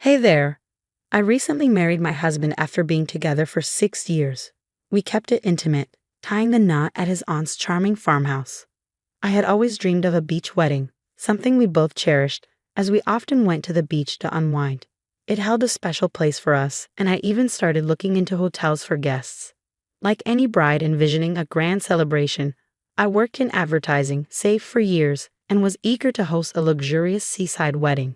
Hey there. I recently married my husband after being together for 6 years. We kept it intimate, tying the knot at his aunt's charming farmhouse. I had always dreamed of a beach wedding, something we both cherished, as we often went to the beach to unwind. It held a special place for us, and I even started looking into hotels for guests. Like any bride envisioning a grand celebration, I worked in advertising, saved for years, and was eager to host a luxurious seaside wedding.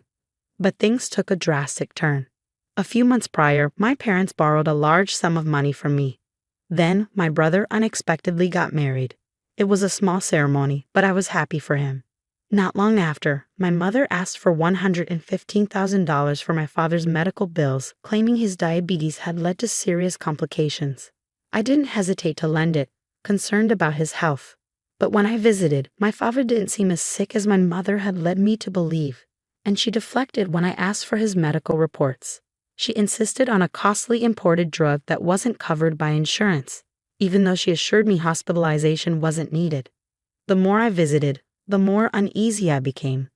But things took a drastic turn. A few months prior, my parents borrowed a large sum of money from me. Then, my brother unexpectedly got married. It was a small ceremony, but I was happy for him. Not long after, my mother asked for $115,000 for my father's medical bills, claiming his diabetes had led to serious complications. I didn't hesitate to lend it, concerned about his health. But when I visited, my father didn't seem as sick as my mother had led me to believe, and she deflected when I asked for his medical reports. She insisted on a costly imported drug that wasn't covered by insurance, even though she assured me hospitalization wasn't needed. The more I visited, the more uneasy I became.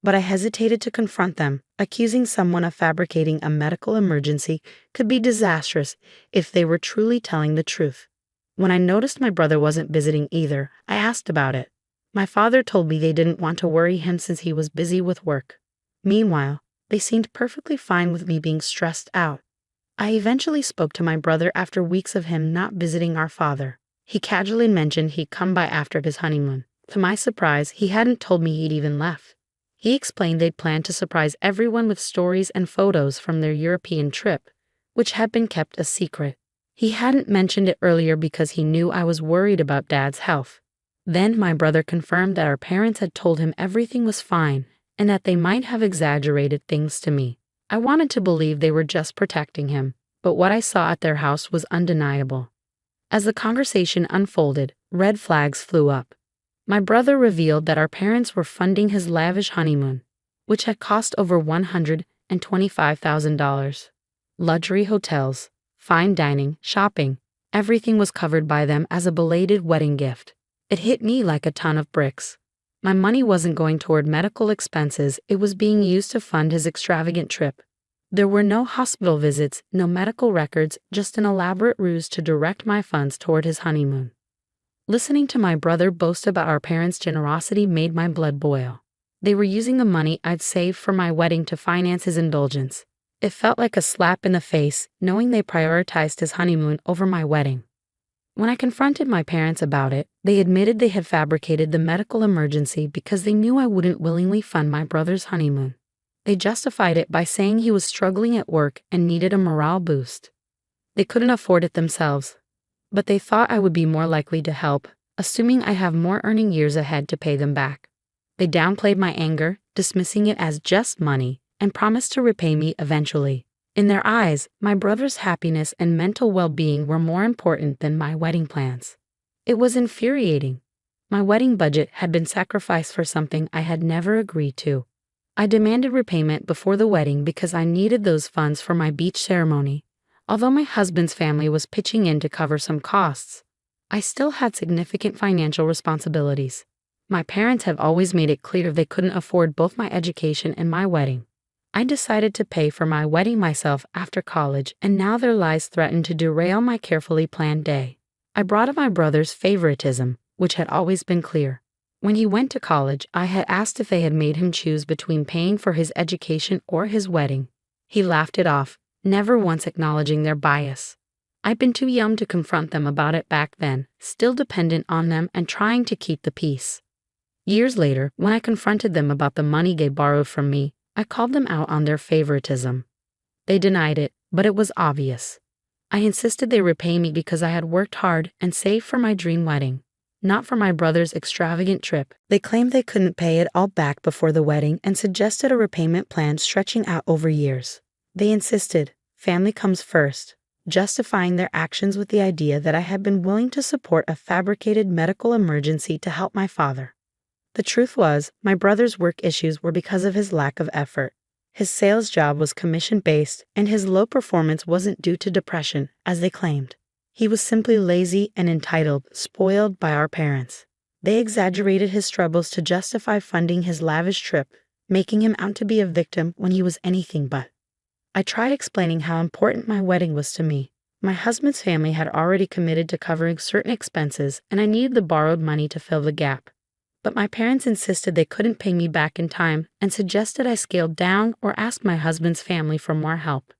But I hesitated to confront them. Accusing someone of fabricating a medical emergency could be disastrous if they were truly telling the truth. When I noticed my brother wasn't visiting either, I asked about it. My father told me they didn't want to worry him since he was busy with work. Meanwhile, they seemed perfectly fine with me being stressed out. I eventually spoke to my brother after weeks of him not visiting our father. He casually mentioned he'd come by after his honeymoon. To my surprise, he hadn't told me he'd even left. He explained they'd planned to surprise everyone with stories and photos from their European trip, which had been kept a secret. He hadn't mentioned it earlier because he knew I was worried about Dad's health. Then my brother confirmed that our parents had told him everything was fine, and that they might have exaggerated things to me. I wanted to believe they were just protecting him, but what I saw at their house was undeniable. As the conversation unfolded, red flags flew up. My brother revealed that our parents were funding his lavish honeymoon, which had cost over $125,000. Luxury hotels, fine dining, shopping, everything was covered by them as a belated wedding gift. It hit me like a ton of bricks. My money wasn't going toward medical expenses, it was being used to fund his extravagant trip. There were no hospital visits, no medical records, just an elaborate ruse to direct my funds toward his honeymoon. Listening to my brother boast about our parents' generosity made my blood boil. They were using the money I'd saved for my wedding to finance his indulgence. It felt like a slap in the face, knowing they prioritized his honeymoon over my wedding. When I confronted my parents about it, they admitted they had fabricated the medical emergency because they knew I wouldn't willingly fund my brother's honeymoon. They justified it by saying he was struggling at work and needed a morale boost. They couldn't afford it themselves, but they thought I would be more likely to help, assuming I have more earning years ahead to pay them back. They downplayed my anger, dismissing it as just money, and promised to repay me eventually. In their eyes, my brother's happiness and mental well-being were more important than my wedding plans. It was infuriating. My wedding budget had been sacrificed for something I had never agreed to. I demanded repayment before the wedding because I needed those funds for my beach ceremony. Although my husband's family was pitching in to cover some costs, I still had significant financial responsibilities. My parents have always made it clear they couldn't afford both my education and my wedding. I decided to pay for my wedding myself after college, and now their lies threatened to derail my carefully planned day. I brought up my brother's favoritism, which had always been clear. When he went to college, I had asked if they had made him choose between paying for his education or his wedding. He laughed it off, never once acknowledging their bias. I'd been too young to confront them about it back then, still dependent on them and trying to keep the peace. Years later, when I confronted them about the money they borrowed from me, I called them out on their favoritism. They denied it, but it was obvious. I insisted they repay me because I had worked hard and saved for my dream wedding, not for my brother's extravagant trip. They claimed they couldn't pay it all back before the wedding and suggested a repayment plan stretching out over years. They insisted, family comes first, justifying their actions with the idea that I had been willing to support a fabricated medical emergency to help my father. The truth was, my brother's work issues were because of his lack of effort. His sales job was commission-based, and his low performance wasn't due to depression, as they claimed. He was simply lazy and entitled, spoiled by our parents. They exaggerated his struggles to justify funding his lavish trip, making him out to be a victim when he was anything but. I tried explaining how important my wedding was to me. My husband's family had already committed to covering certain expenses, and I needed the borrowed money to fill the gap. But my parents insisted they couldn't pay me back in time and suggested I scale down or ask my husband's family for more help.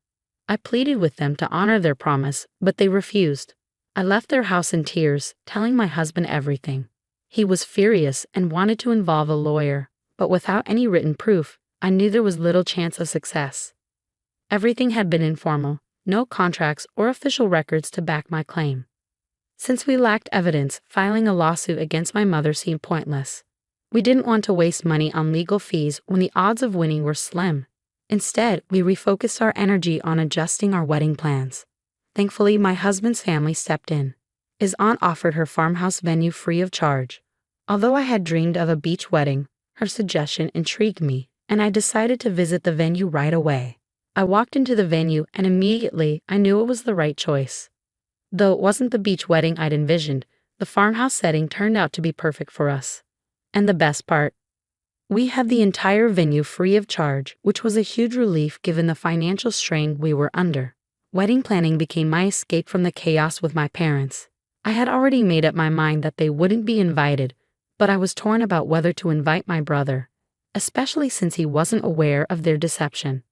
I pleaded with them to honor their promise, but they refused. I left their house in tears, telling my husband everything. He was furious and wanted to involve a lawyer, but without any written proof, I knew there was little chance of success. Everything had been informal, no contracts or official records to back my claim. Since we lacked evidence, filing a lawsuit against my mother seemed pointless. We didn't want to waste money on legal fees when the odds of winning were slim. Instead, we refocused our energy on adjusting our wedding plans. Thankfully, my husband's family stepped in. His aunt offered her farmhouse venue free of charge. Although I had dreamed of a beach wedding, her suggestion intrigued me, and I decided to visit the venue right away. I walked into the venue and immediately I knew it was the right choice. Though it wasn't the beach wedding I'd envisioned, the farmhouse setting turned out to be perfect for us. And the best part, we had the entire venue free of charge, which was a huge relief given the financial strain we were under. Wedding planning became my escape from the chaos with my parents. I had already made up my mind that they wouldn't be invited, but I was torn about whether to invite my brother, especially since he wasn't aware of their deception.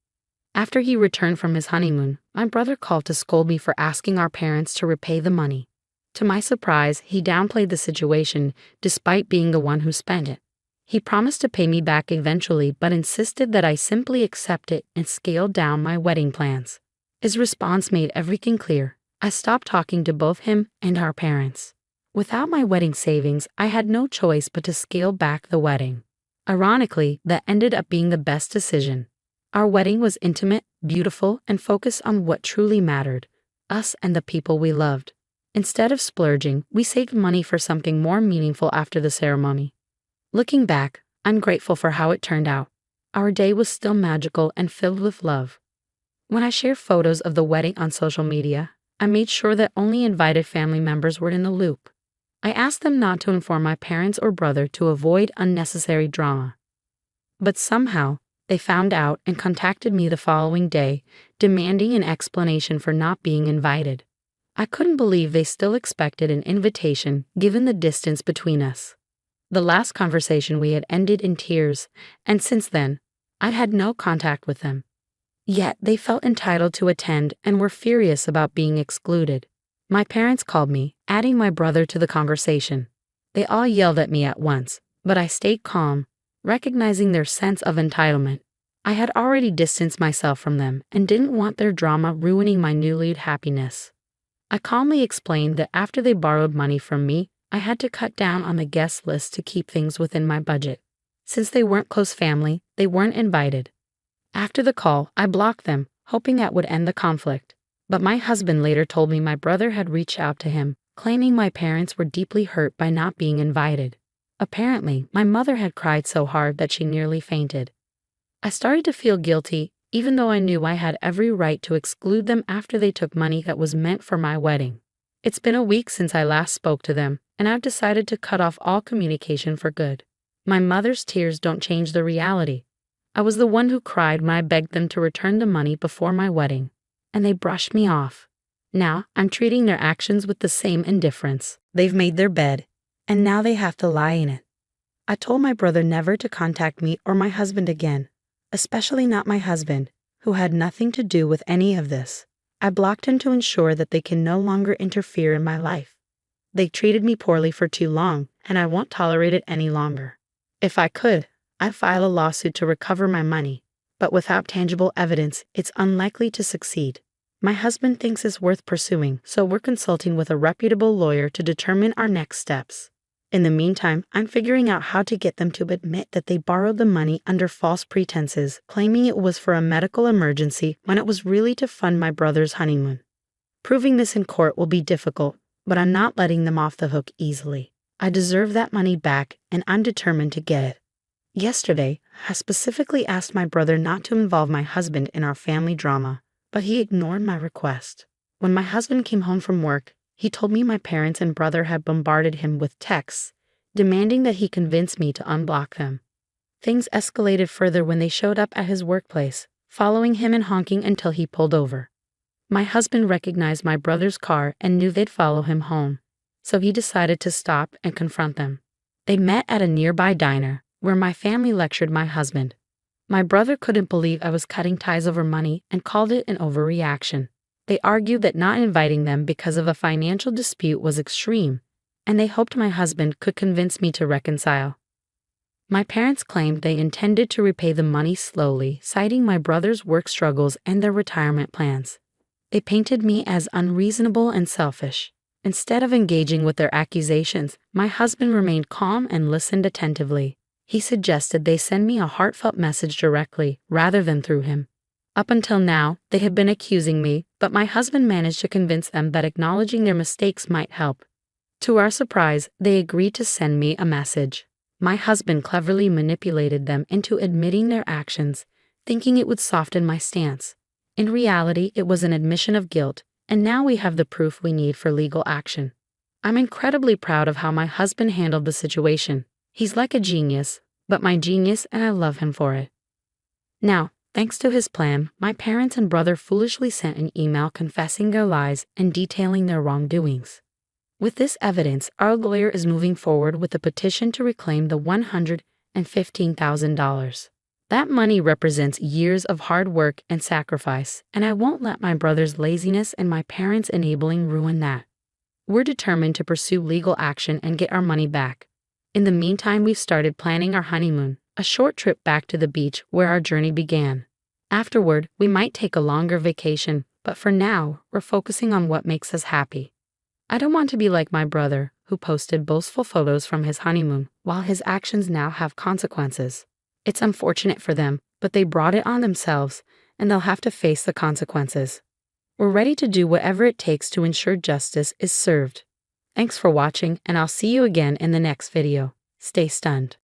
After he returned from his honeymoon, my brother called to scold me for asking our parents to repay the money. To my surprise, he downplayed the situation despite being the one who spent it. He promised to pay me back eventually but insisted that I simply accept it and scale down my wedding plans. His response made everything clear. I stopped talking to both him and our parents. Without my wedding savings, I had no choice but to scale back the wedding. Ironically, that ended up being the best decision. Our wedding was intimate, beautiful, and focused on what truly mattered, us and the people we loved. Instead of splurging, we saved money for something more meaningful after the ceremony. Looking back, I'm grateful for how it turned out. Our day was still magical and filled with love. When I shared photos of the wedding on social media, I made sure that only invited family members were in the loop. I asked them not to inform my parents or brother to avoid unnecessary drama. But somehow, they found out and contacted me the following day, demanding an explanation for not being invited. I couldn't believe they still expected an invitation given the distance between us. The last conversation we had ended in tears, and since then, I'd had no contact with them. Yet they felt entitled to attend and were furious about being excluded. My parents called me, adding my brother to the conversation. They all yelled at me at once, but I stayed calm, recognizing their sense of entitlement. I had already distanced myself from them and didn't want their drama ruining my newly happiness. I calmly explained that after they borrowed money from me, I had to cut down on the guest list to keep things within my budget. Since they weren't close family, they weren't invited. After the call, I blocked them, hoping that would end the conflict. But my husband later told me my brother had reached out to him, claiming my parents were deeply hurt by not being invited. Apparently, my mother had cried so hard that she nearly fainted. I started to feel guilty, even though I knew I had every right to exclude them after they took money that was meant for my wedding. It's been a week since I last spoke to them, and I've decided to cut off all communication for good. My mother's tears don't change the reality. I was the one who cried when I begged them to return the money before my wedding, and they brushed me off. Now, I'm treating their actions with the same indifference. They've made their bed, and now they have to lie in it. I told my brother never to contact me or my husband again, especially not my husband, who had nothing to do with any of this. I blocked him to ensure that they can no longer interfere in my life. They treated me poorly for too long, and I won't tolerate it any longer. If I could, I'd file a lawsuit to recover my money, but without tangible evidence, it's unlikely to succeed. My husband thinks it's worth pursuing, so we're consulting with a reputable lawyer to determine our next steps. In the meantime, I'm figuring out how to get them to admit that they borrowed the money under false pretenses, claiming it was for a medical emergency when it was really to fund my brother's honeymoon. Proving this in court will be difficult, but I'm not letting them off the hook easily. I deserve that money back, and I'm determined to get it. Yesterday, I specifically asked my brother not to involve my husband in our family drama, but he ignored my request. When my husband came home from work, he told me my parents and brother had bombarded him with texts, demanding that he convince me to unblock them. Things escalated further when they showed up at his workplace, following him and honking until he pulled over. My husband recognized my brother's car and knew they'd follow him home, so he decided to stop and confront them. They met at a nearby diner, where my family lectured my husband. My brother couldn't believe I was cutting ties over money and called it an overreaction. They argued that not inviting them because of a financial dispute was extreme, and they hoped my husband could convince me to reconcile. My parents claimed they intended to repay the money slowly, citing my brother's work struggles and their retirement plans. They painted me as unreasonable and selfish. Instead of engaging with their accusations, my husband remained calm and listened attentively. He suggested they send me a heartfelt message directly, rather than through him. Up until now, they had been accusing me, but my husband managed to convince them that acknowledging their mistakes might help. To our surprise, they agreed to send me a message. My husband cleverly manipulated them into admitting their actions, thinking it would soften my stance. In reality, it was an admission of guilt, and now we have the proof we need for legal action. I'm incredibly proud of how my husband handled the situation. He's like a genius, but my genius, and I love him for it. Now, thanks to his plan, my parents and brother foolishly sent an email confessing their lies and detailing their wrongdoings. With this evidence, our lawyer is moving forward with a petition to reclaim the $115,000. That money represents years of hard work and sacrifice, and I won't let my brother's laziness and my parents' enabling ruin that. We're determined to pursue legal action and get our money back. In the meantime, we've started planning our honeymoon, a short trip back to the beach where our journey began. Afterward, we might take a longer vacation, but for now, we're focusing on what makes us happy. I don't want to be like my brother, who posted boastful photos from his honeymoon, while his actions now have consequences. It's unfortunate for them, but they brought it on themselves, and they'll have to face the consequences. We're ready to do whatever it takes to ensure justice is served. Thanks for watching, and I'll see you again in the next video. Stay stunned.